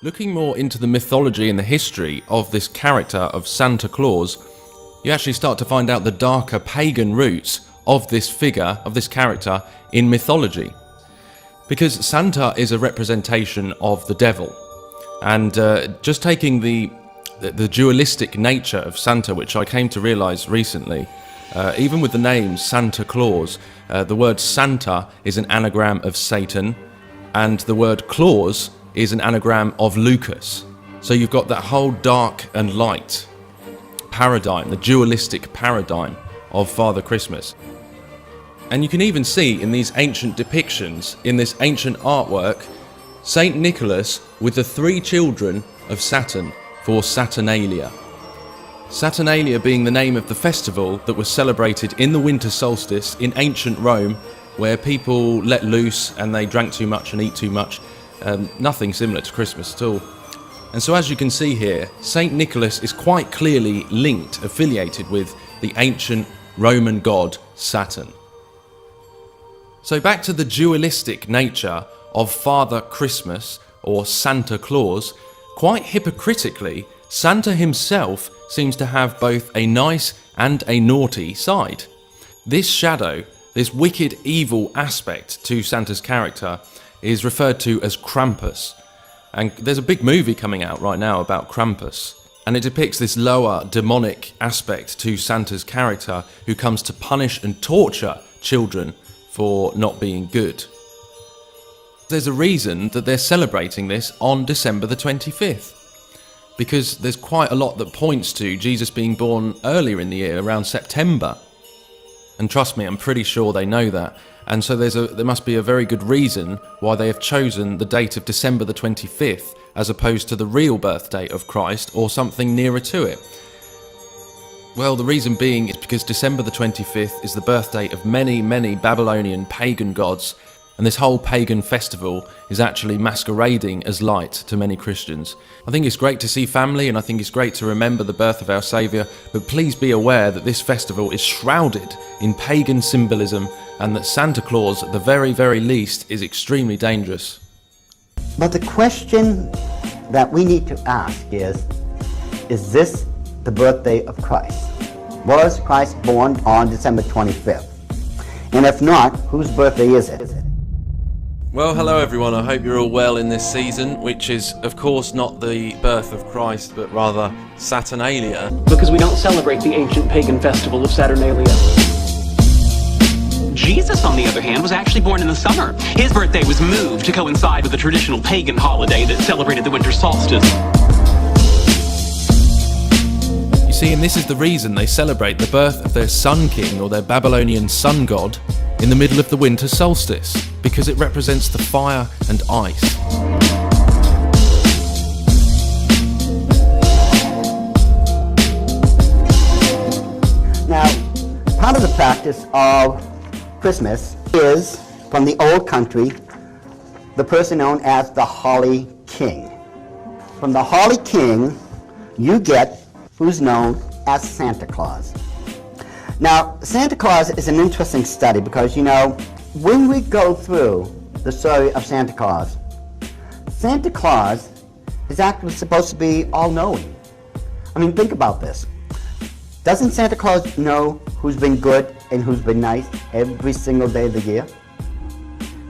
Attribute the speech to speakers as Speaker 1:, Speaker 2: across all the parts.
Speaker 1: Looking more into the mythology and the history of this character of Santa Claus, you actually start to find out the darker pagan roots of this figure, of this character in mythology. Because Santa is a representation of the devil. And just taking the dualistic nature of Santa, which I came to realise recently, even with the name Santa Claus, the word Santa is an anagram of Satan, and the word Claus is an anagram of Lucas. So you've got that whole dark and light paradigm, the dualistic paradigm of Father Christmas. And you can even see in these ancient depictions, in this ancient artwork, Saint Nicholas with the 3 children of Saturn for Saturnalia. Saturnalia being the name of the festival that was celebrated in the winter solstice in ancient Rome, where people let loose and they drank too much and eat too much. Nothing similar to Christmas at all. And so as you can see here, Saint Nicholas is quite clearly linked, affiliated with the ancient Roman god Saturn. So back to the dualistic nature of Father Christmas, or Santa Claus, quite hypocritically, Santa himself seems to have both a nice and a naughty side. This shadow, this wicked evil aspect to Santa's character, is referred to as Krampus. And there's a big movie coming out right now about Krampus. And it depicts this lower demonic aspect to Santa's character, who comes to punish and torture children for not being good. There's a reason that they're celebrating this on December the 25th. Because there's quite a lot that points to Jesus being born earlier in the year, around September. And trust me, I'm pretty sure they know that. And so there must be a very good reason why they have chosen the date of December the 25th as opposed to the real birth date of Christ or something nearer to it. Well, the reason being is because December the 25th is the birth date of many, many Babylonian pagan gods, and this whole pagan festival is actually masquerading as light to many Christians. I think it's great to see family, and I think it's great to remember the birth of our Saviour, but please be aware that this festival is shrouded in pagan symbolism, and that Santa Claus, at the very, very least, is extremely dangerous.
Speaker 2: But the question that we need to ask is this the birthday of Christ? Was Christ born on December 25th? And if not, whose birthday is it?
Speaker 1: Well, hello everyone, I hope you're all well in this season, which is of course not the birth of Christ, but rather Saturnalia.
Speaker 3: Because we don't celebrate the ancient pagan festival of Saturnalia.
Speaker 4: Jesus, on the other hand, was actually born in the summer. His birthday was moved to coincide with the traditional pagan holiday that celebrated the winter solstice.
Speaker 1: You see, and this is the reason they celebrate the birth of their sun king, or their Babylonian sun god, in the middle of the winter solstice, because it represents the fire and ice.
Speaker 2: Now, part of the practice of Christmas is, from the old country, the person known as the Holly King. From the Holly King, you get who's known as Santa Claus. Now, Santa Claus is an interesting study because, when we go through the story of Santa Claus is actually supposed to be all-knowing. I mean, think about this. Doesn't Santa Claus know who's been good and who's been nice every single day of the year?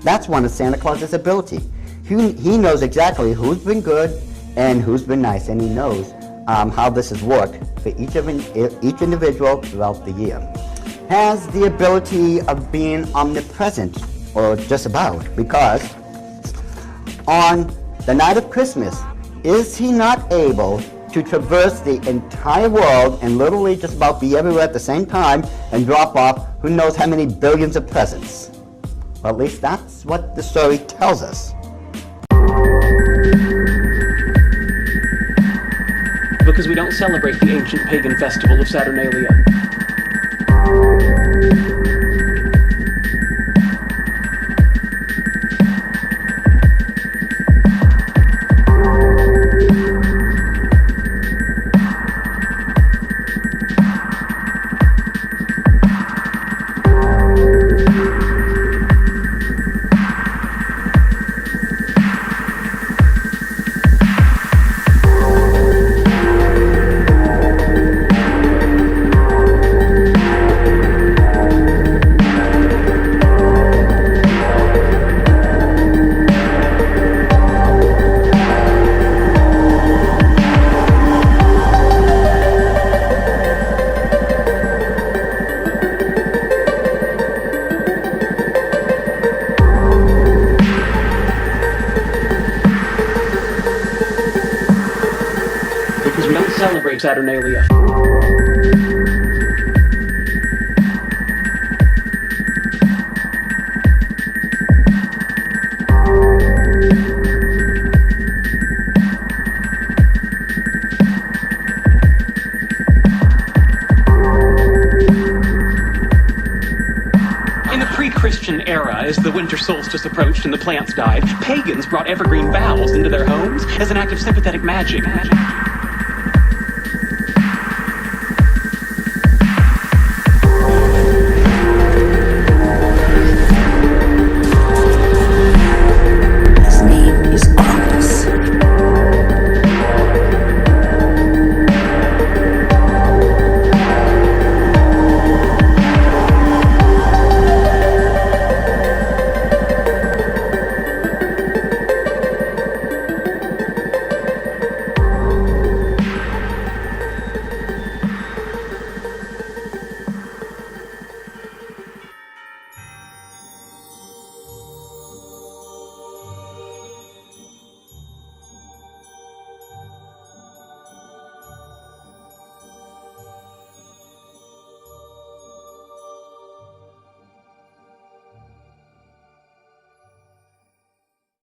Speaker 2: That's one of Santa Claus's ability. He knows exactly who's been good and who's been nice, and he knows how this has worked for each individual throughout the year. Has the ability of being omnipresent, or just about, because on the night of Christmas, is he not able to traverse the entire world and literally just about be everywhere at the same time and drop off who knows how many billions of presents? Well, at least that's what the story tells us.
Speaker 3: Because we don't celebrate the ancient pagan festival of Saturnalia. celebrate Saturnalia.
Speaker 4: In the pre-Christian era, as the winter solstice approached and the plants died, pagans brought evergreen boughs into their homes as an act of sympathetic magic.